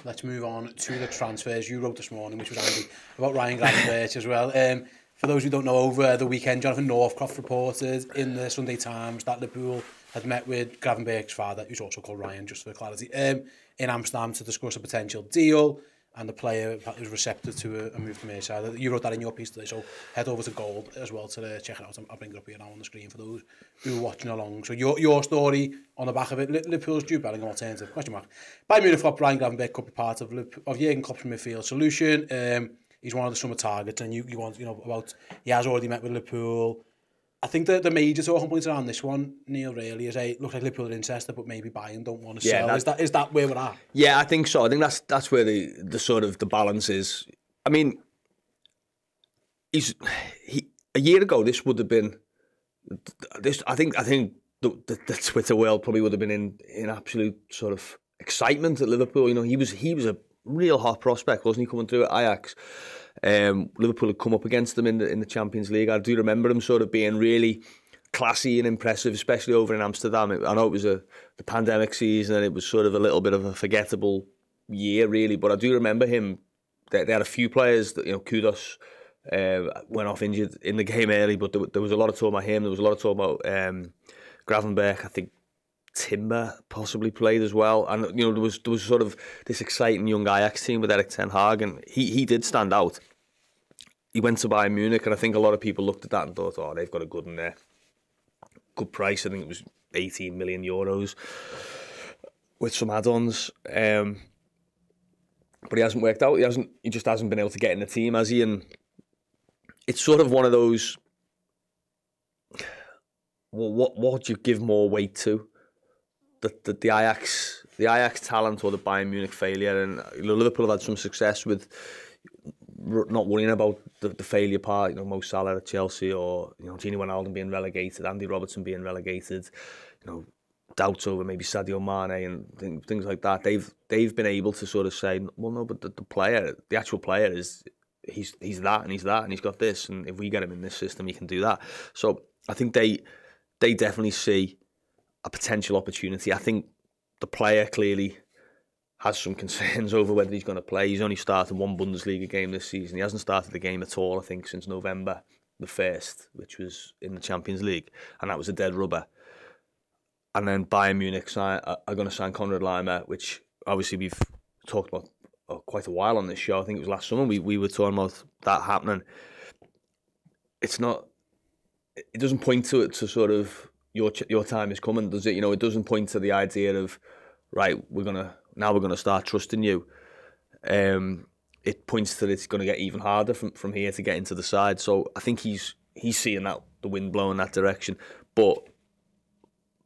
let's move on to the transfers. You wrote this morning, which was Andy, about Ryan Gravenberch as well. For those who don't know, over the weekend, Jonathan Northcroft reported in the Sunday Times that Liverpool had met with Gravenberch's father, who's also called Ryan, just for clarity, in Amsterdam to discuss a potential deal, and the player was receptive to a move to Merseyside. You wrote that in your piece today, so head over to Gold as well to check it out. I'll bring it up here now on the screen for those who are watching along. So your story on the back of it, Liverpool's Jude Bellingham alternative, question mark. Bayern Munich thought Ryan Gravenberch could be part of Jurgen Klopp's midfield solution. He's one of the summer targets, and you want, about, he has already met with Liverpool. I think the major talking points around this one, Neil, really, is looks like Liverpool are interested, but maybe Bayern don't want to sell. Is that where we're at? Yeah, I think so. I think that's where the sort of the balance is. I mean, a year ago this would have been this. I think the Twitter world probably would have been in absolute sort of excitement at Liverpool. He was a real hot prospect, wasn't he, coming through at Ajax? Liverpool had come up against them in the Champions League. I do remember him sort of being really classy and impressive, especially over in Amsterdam. I know it was the pandemic season and it was sort of a little bit of a forgettable year, really. But I do remember him. They had a few players that, Kudos went off injured in the game early, but there was a lot of talk about him. There was a lot of talk about Gravenberch. I think Timber possibly played as well, and there was sort of this exciting young Ajax team with Erik ten Hag, and he did stand out. He went to Bayern Munich, and I think a lot of people looked at that and thought, oh, they've got a good in there, good price. I think it was 18 million euros with some add-ons, but he hasn't worked out. He just hasn't been able to get in the team, has he? And it's sort of one of those. Well, what do you give more weight to? The Ajax talent or the Bayern Munich failure? And Liverpool have had some success with not worrying about the failure part. Mo Salah at Chelsea, or Gini Wijnaldum being relegated, Andy Robertson being relegated. Doubts over maybe Sadio Mane and things like that. They've been able to sort of say, well, no, but the actual player is he's that and he's that and he's got this, and if we get him in this system, he can do that. So I think they definitely see a potential opportunity. I think the player clearly has some concerns over whether he's going to play. He's only started one Bundesliga game this season. He hasn't started the game at all, I think, since November the 1st, which was in the Champions League, and that was a dead rubber. And then Bayern Munich are going to sign Konrad Laimer, which obviously we've talked about quite a while on this show. I think it was last summer we were talking about that happening. It doesn't point to it to sort of your time is coming, does it? It doesn't point to the idea of, right, we're gonna start trusting you. It points to it's going to get even harder from here to get into the side. So I think he's seeing that the wind blowing that direction. But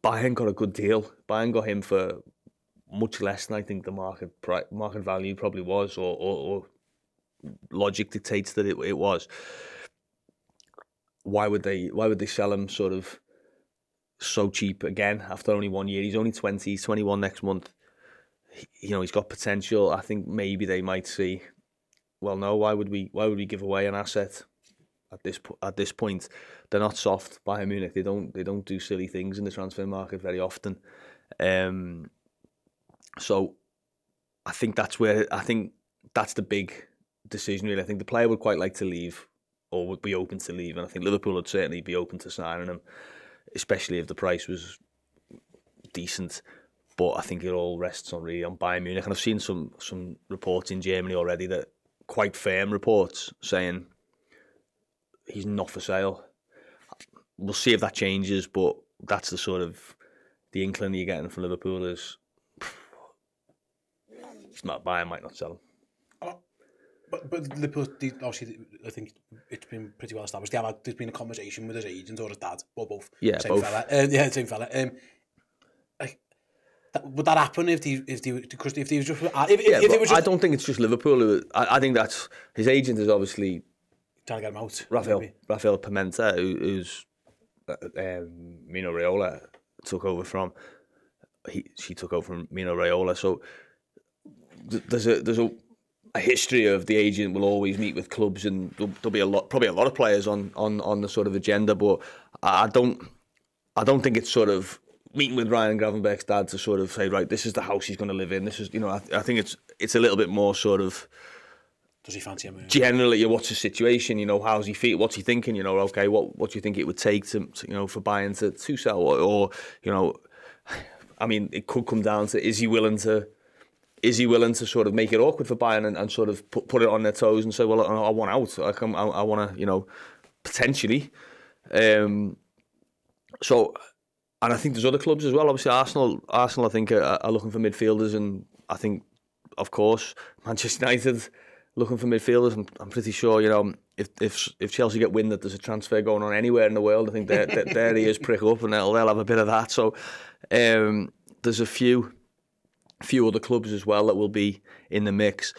Bayern got a good deal. Bayern got him for much less than I think the market value probably was, or logic dictates that it was. Why would they sell him sort of so cheap again after only 1 year? He's only 20, he's 21 next month. He's got potential. I think maybe they might see, well, no, why would we give away an asset at this point? They're not soft. Bayern Munich, they don't do silly things in the transfer market very often. So I think that's the big decision, really. I think the player would quite like to leave, or would be open to leave, and I think Liverpool would certainly be open to signing him, especially if the price was decent. But I think it all rests on Bayern Munich, and I've seen some reports in Germany already, that quite firm reports saying he's not for sale. We'll see if that changes, but that's the sort of the inkling you're getting from Liverpool is it's not, Bayern might not sell him. But Liverpool, obviously, I think it's been pretty well established. There's been a conversation with his agent or his dad, or both. Yeah, same both. Fella. Same fella. Would that happen if he was just? I don't think it's just Liverpool. I think that's his agent is obviously trying to get him out. Rafael Pimenta, who's Mino Raiola took over from. She took over from Mino Raiola. So there's a history of the agent will always meet with clubs, and there'll be probably a lot of players on the sort of agenda. But I don't think it's sort of meeting with Ryan Gravenberch's dad to sort of say, right, this is the house he's going to live in. This is, I think it's a little bit more sort of. Does he fancy a move? Generally, what's the situation? How's he feel? What's he thinking? Okay, what do you think it would take to for Bayern to sell? Or I mean, it could come down to is he willing to sort of make it awkward for Bayern and sort of put it on their toes and say, well, I want out. I want to, potentially. So, and I think there's other clubs as well. Obviously, Arsenal, I think are looking for midfielders, and I think, of course, Manchester United looking for midfielders. I'm pretty sure, if Chelsea get wind that there's a transfer going on anywhere in the world, I think their ears prick up and they'll have a bit of that. So there's a few other clubs as well that will be in the mix.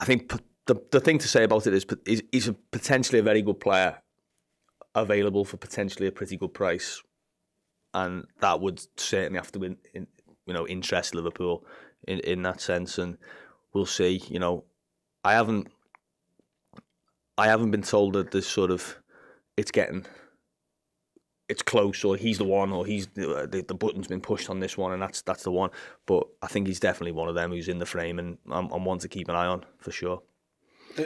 I think the thing to say about it is he's potentially a very good player, available for potentially a pretty good price, and that would certainly have to interest Liverpool in that sense. And we'll see. I haven't been told that this sort of it's close, or he's the one, or he's the button's been pushed on this one, and that's the one. But I think he's definitely one of them who's in the frame, and I'm one to keep an eye on for sure.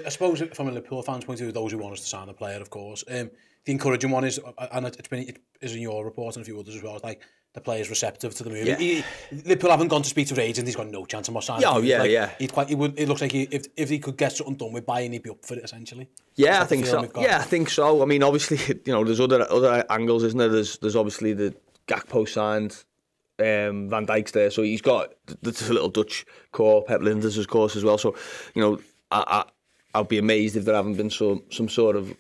I suppose from a Liverpool fan's point of view, those who want us to sign the player, of course. The encouraging one is, and it is in your report and a few others as well, it's like the player's receptive to the move. Yeah. Liverpool haven't gone to speak to his agent. He's got no chance of more signing. It looks like if he could get something done with Bayern, he'd be up for it essentially. Yeah, I think so. Yeah, I think so. I mean, obviously, there's other angles, isn't there? There's obviously the Gakpo signed, Van Dijk's there, so he's got there's a little Dutch core, Pep Linders, of course, as well. So I'll be amazed if there haven't been some sort of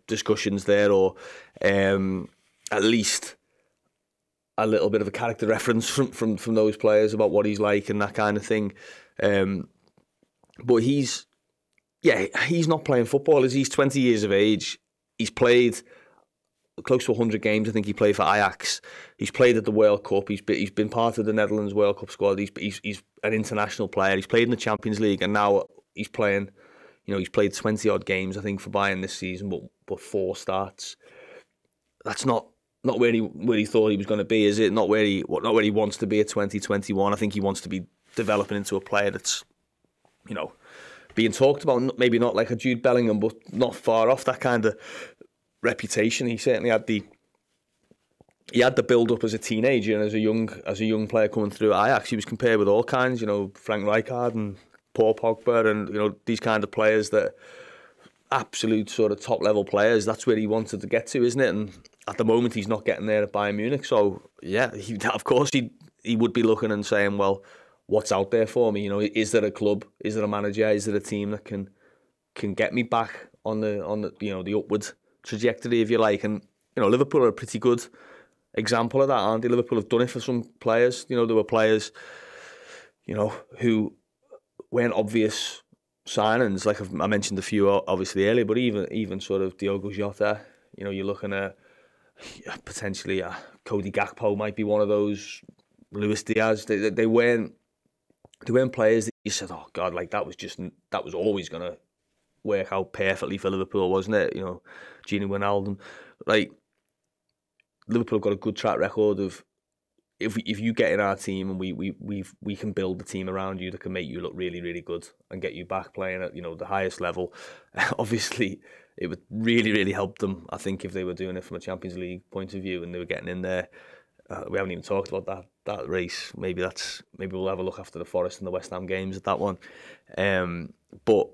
discussions there, or at least a little bit of a character reference from those players about what he's like and that kind of thing. But he's not playing football. He's 20 years of age. He's played close to 100 games. I think he played for Ajax. He's played at the World Cup. He's been part of the Netherlands World Cup squad. He's an international player. He's played in the Champions League, and now he's playing. He's played 20 odd games, I think, for Bayern this season, but 4 starts. That's not where he thought he was going to be, is it? Not where he wants to be at 2021. I think he wants to be developing into a player that's, being talked about. Maybe not like a Jude Bellingham, but not far off that kind of reputation. He certainly had the build up as a teenager and as a young player coming through Ajax. He was compared with all kinds, Frank Rijkaard and Paul Pogba, and these kind of players that absolute sort of top level players. That's where he wanted to get to, isn't it? And at the moment, he's not getting there at Bayern Munich. So yeah, of course he would be looking and saying, well, what's out there for me? Is there a club? Is there a manager? Is there a team that can get me back on the upward trajectory, if you like? And Liverpool are a pretty good example of that, aren't they? Liverpool have done it for some players. There were players, who weren't obvious signings. Like I mentioned a few obviously earlier, but even sort of Diogo Jota. You're looking at potentially Cody Gakpo might be one of those. Luis Diaz. They weren't players that you said, oh God, like that was always gonna work out perfectly for Liverpool, wasn't it? Gini Wijnaldum. Like Liverpool have got a good track record of if you get in our team and we can build the team around you that can make you look really, really good and get you back playing at the highest level. Obviously, it would really, really help them, I think, if they were doing it from a Champions League point of view and they were getting in there. We haven't even talked about that race. Maybe we'll have a look after the Forest and the West Ham games at that one. But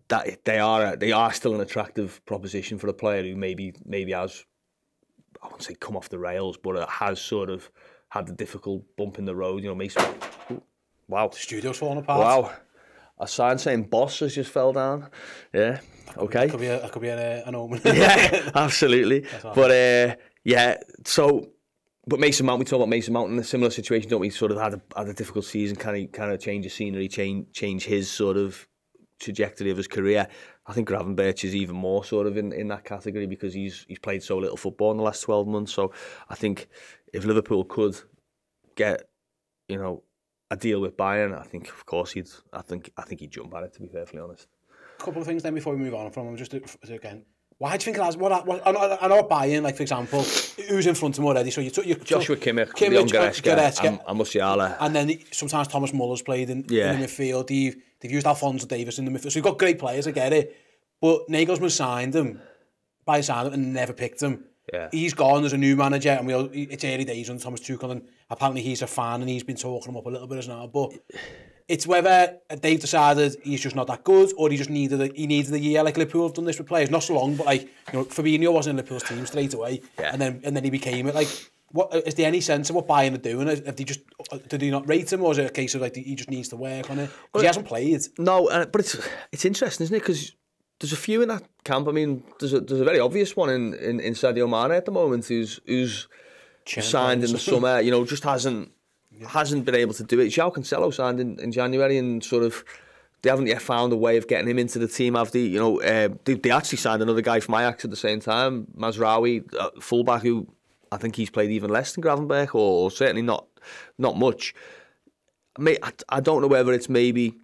that they are still an attractive proposition for a player who maybe has, I wouldn't say come off the rails, but it has sort of had the difficult bump in the road. Wow. The studio's falling apart. Wow. A sign saying boss has just fell down. Yeah. Okay. That could be an omen. Yeah, absolutely. But but Mason Mount, we talk about Mason Mount in a similar situation, don't we? Sort of had a difficult season. Can he kind of change his scenery, change his sort of trajectory of his career? I think Gravenberch is even more sort of in that category because he's played so little football in the last 12 months. So I think if Liverpool could get, a deal with Bayern, I think of course he'd jump at it, to be perfectly honest. A couple of things then before we move on from him, just again, Why do you think it has? I know Bayern, like, for example, who's in front of him already? So you Joshua Kimmich, Leon Goretzka, and Musiala. And then sometimes Thomas Muller's played in the midfield. They've used Alphonso Davies in the midfield. So you've got great players, I get it. But Nagelsmann signed him and never picked him. Yeah. He's gone, there's a new manager, and it's early days on Thomas Tuchel, and apparently he's a fan, and he's been talking him up a little bit as now. But it's whether they've decided he's just not that good, or he needed a year. Like Liverpool have done this with players, not so long, but like, you know, Fabinho wasn't in Liverpool's team straight away, and then he became it. Like, what is there any sense of what Bayern are doing? Have they did they not rate him, or is it a case of like he just needs to work on it because he hasn't played? No, but it's interesting, isn't it? Because there's a few in that camp. I mean, there's a very obvious one in Sadio Mane at the moment who's signed in the summer. You know, just hasn't been able to do it. João Cancelo signed in January, and sort of they haven't yet found a way of getting him into the team. Have they? You know, they actually signed another guy from Ajax at the same time, Mazraoui, fullback, who I think he's played even less than Gravenberch, or certainly not much. I don't know whether it's maybe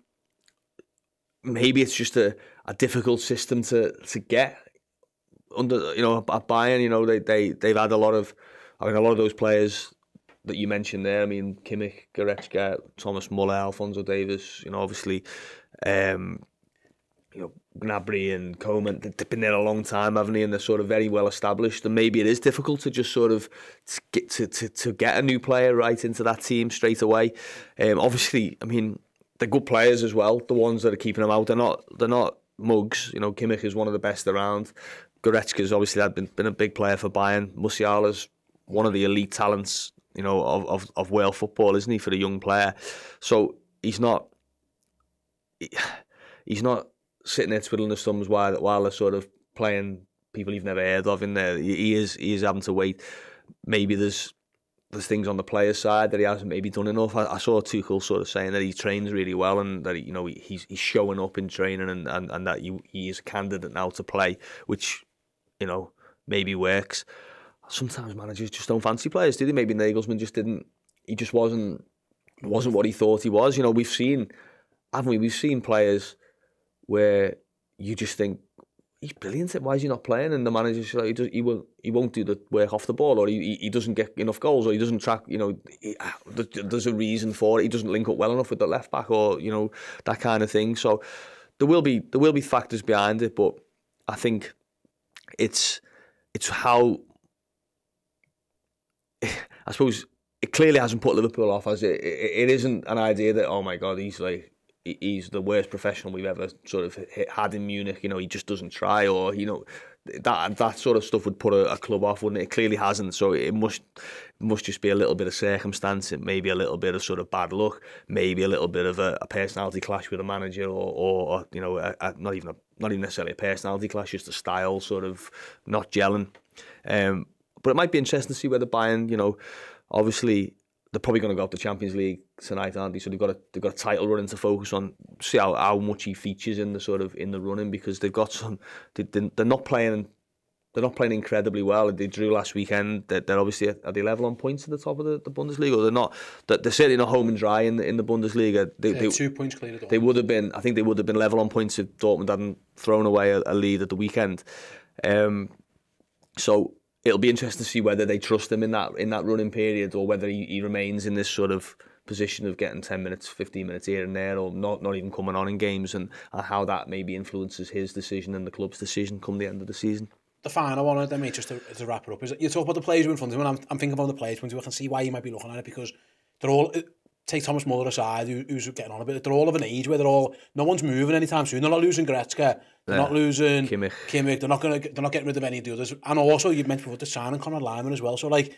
it's just a difficult system to get under. You know, at Bayern, you know, they've had a lot of those players that you mentioned there. I mean, Kimmich, Goretzka, Thomas Muller, Alphonso Davies, you know, obviously, you know, Gnabry and Koeman, they've been there a long time, haven't they? And they're sort of very well established. And maybe it is difficult to just sort of get a new player right into that team straight away. Obviously, I mean, they're good players as well. The ones that are keeping them out, they're not mugs. You know, Kimmich is one of the best around. Goretzka's obviously been a big player for Bayern. Musiala's one of the elite talents, you know, of world football, isn't he, for a young player? So he's not sitting there twiddling his thumbs while they're sort of playing people you've never heard of in there. He is having to wait. Maybe there's things on the player's side that he hasn't maybe done enough. I saw Tuchel sort of saying that he trains really well, and that he's showing up in training, and that he is a candidate now to play, which, you know, maybe works. Sometimes managers just don't fancy players, do they? Maybe Nagelsmann just didn't. He just wasn't what he thought he was. You know, we've seen players where you just think, he's brilliant. Why is he not playing? And the manager's like, he won't do the work off the ball, or he doesn't get enough goals, or he doesn't track. You know, there's a reason for it. He doesn't link up well enough with the left back, or, you know, that kind of thing. So there will be factors behind it, but I think it's how. I suppose it clearly hasn't put Liverpool off, as it isn't an idea that, oh my God, he's the worst professional we've ever sort of had in Munich. You know, he just doesn't try, or, you know, that sort of stuff would put a club off, wouldn't it? It clearly hasn't. So it must just be a little bit of circumstance. It may be a little bit of sort of bad luck, maybe a little bit of a personality clash with a manager, or you know, not even necessarily a personality clash, just a style sort of not gelling. But it might be interesting to see whether Bayern, you know, obviously they're probably going to go up the Champions League tonight, aren't they? So they've got a title running to focus on. See how much he features in the running, because they've got some. They're not playing incredibly well. They drew last weekend. They're obviously, are they level on points at the top of the Bundesliga? Or they're not. They're certainly not home and dry in the Bundesliga. They 2 points clear of Dortmund. They would have been. I think they would have been level on points if Dortmund hadn't thrown away a lead at the weekend. So it'll be interesting to see whether they trust him in that running period, or whether he remains in this sort of position of getting 10 minutes, 15 minutes here and there, or not even coming on in games, and how that maybe influences his decision and the club's decision come the end of the season. The final one, then, mate, just to wrap it up, is you talk about the players who are in front of him, and I'm thinking about the players, I can see why you might be looking at it, because they're all, take Thomas Muller aside, who's getting on a bit, they're all of an age where no one's moving anytime soon. They're not losing Goretzka, they're not losing Kimmich, they're not getting rid of any of the others. And also, you mentioned before, the signing Conrad Lyman as well. So, like,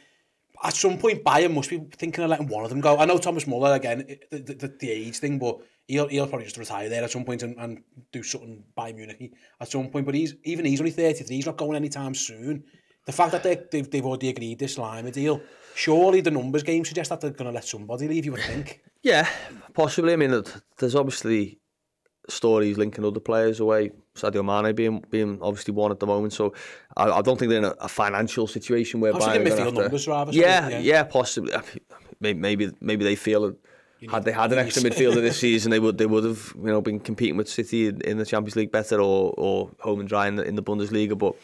at some point, Bayern must be thinking of letting one of them go. I know Thomas Muller, again, the age thing, but he'll probably just retire there at some point and do something by Munich at some point. But he's only 33, he's not going anytime soon. The fact that they've already agreed this Lyman deal, surely the numbers game suggests that they're going to let somebody leave, you would think. Yeah, possibly. I mean, there's obviously stories linking other players away. Sadio Mane being obviously one at the moment. So I don't think they're in a financial situation where Bayern are going to have to... numbers rather. Yeah, possibly. Maybe they feel had they had an extra midfielder this season, they would have been competing with City in the Champions League better, or home and dry in the Bundesliga. But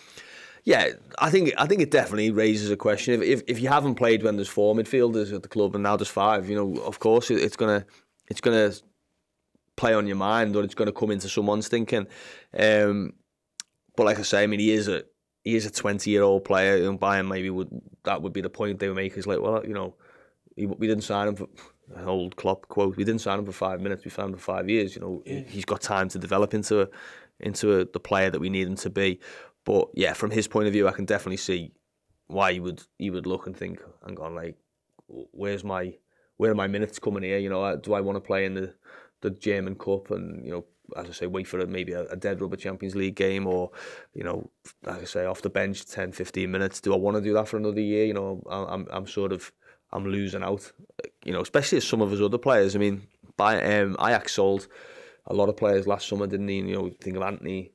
yeah, I think it definitely raises a question. If you haven't played when there's 4 midfielders at the club and now there's 5, of course it's gonna play on your mind, or it's gonna come into someone's thinking. But like I say, I mean, he is a 20-year-old player, and Bayern maybe that would be the point they would make, is like, well, we didn't sign him for an old Klopp quote. We didn't sign him for 5 minutes. We signed him for 5 years. He's got time to develop into the player that we need him to be. But yeah, from his point of view, I can definitely see why he would look and think and go like, where are my minutes coming here? Do I want to play in the German Cup and as I say, wait for maybe a dead rubber Champions League game, or as I say, off the bench 10, 15 minutes? Do I want to do that for another year? I'm losing out. Especially as some of his other players. I mean, Ajax sold a lot of players last summer, didn't he? Think of Anthony,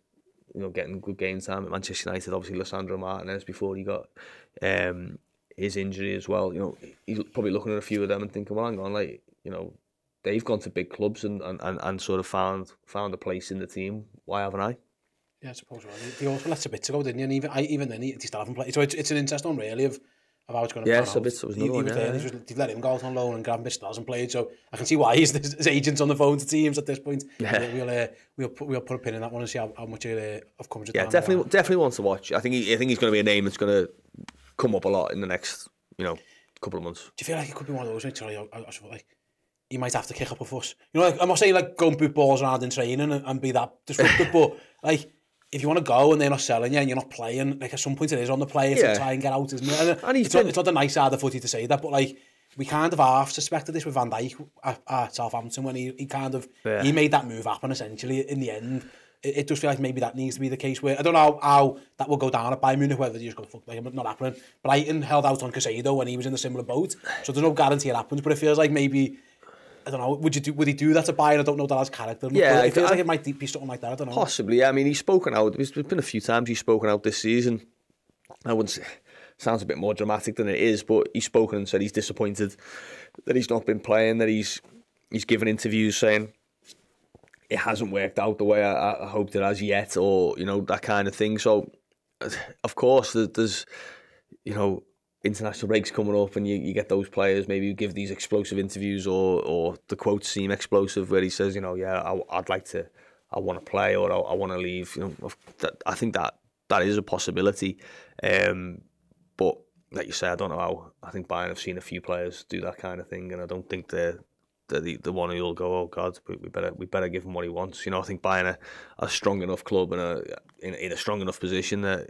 getting good game time at Manchester United. Obviously, Lissandro Martinez before he got his injury as well. He's probably looking at a few of them and thinking, well, hang on, they've gone to big clubs and sort of found a place in the team. Why haven't I? Yeah, I suppose right. They also let Sabitzer go, didn't you? And even then, he still haven't played. So it's an interesting one, really, of how it's going to pan out. Sabitzer was another one, They've let him go out on loan, and Gravenberch still hasn't played. So I can see why his agent's on the phone to teams at this point. Yeah. We'll put a pin in that one and see how much of coverage. Yeah, definitely wants to watch. I think he's going to be a name that's going to come up a lot in the next couple of months. Do you feel like it could be one of those? Like, he might have to kick up a fuss. I'm not saying like go and boot balls around in training and be that disruptive, but like, if you want to go and they're not selling you and you're not playing, like at some point it is on the player to try and get out, isn't it? And it's not the nice side of the footy to say that, but like, we kind of half suspected this with Van Dijk at Southampton when he he made that move happen essentially in the end. It does feel like maybe that needs to be the case where, I don't know how that will go down at Bayern Munich, whether you just go, fuck, like, not happening. Brighton held out on Casado when he was in a similar boat, so there's no guarantee it happens, but it feels like maybe, I don't know, would he do that to Bayern? I don't know that as character. Yeah, it feels like it might be something like that, I don't know. Possibly, yeah. I mean, he's spoken out, there's been a few times he's spoken out this season. I wouldn't say, sounds a bit more dramatic than it is, but he's spoken and said he's disappointed that he's not been playing, that he's given interviews saying it hasn't worked out the way I hoped it has yet, or that kind of thing. So of course there's international breaks coming up, and you get those players maybe who give these explosive interviews, or the quotes seem explosive, where he says, I want to play, or I want to leave. I think that is a possibility, but like you say, I don't know how. I think Bayern have seen a few players do that kind of thing, and I don't think they're the one who'll go, oh God, we better give him what he wants. I think Bayern are a strong enough club and in a strong enough position that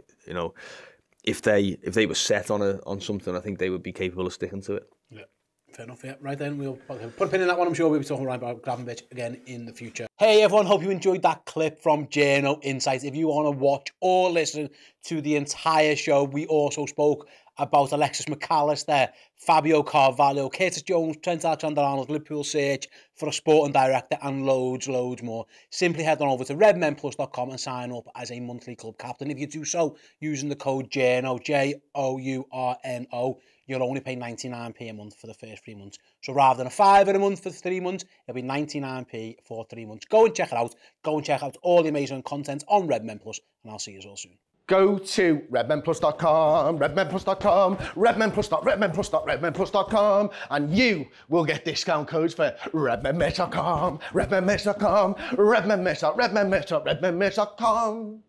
if they were set on something, I think they would be capable of sticking to it. Yeah, fair enough. Yeah, right then, we'll put a pin in that one. I'm sure we'll be talking about Gravenberch again in the future. Hey everyone, hope you enjoyed that clip from Journo Insights. If you want to watch or listen to the entire show, we also spoke about Alexis McAllister, Fabio Carvalho, Curtis Jones, Trent Alexander-Arnold's Liverpool search for a sporting director, and loads more. Simply head on over to redmenplus.com and sign up as a monthly club captain. If you do so using the code JOURNO, JOURNO, you'll only pay 99p a month for the first 3 months. So rather than a £5 a month for 3 months, it'll be 99p for 3 months. Go and check it out. Go and check out all the amazing content on Redmen Plus, and I'll see you all soon. Go to redmenplus.com, redmenplus.com, redmenplus.redmenplus.com, and you will get discount codes for redmenmesh.com, redmenmesh.com, redmenmesh.redmenmesh.redmenmesh.com.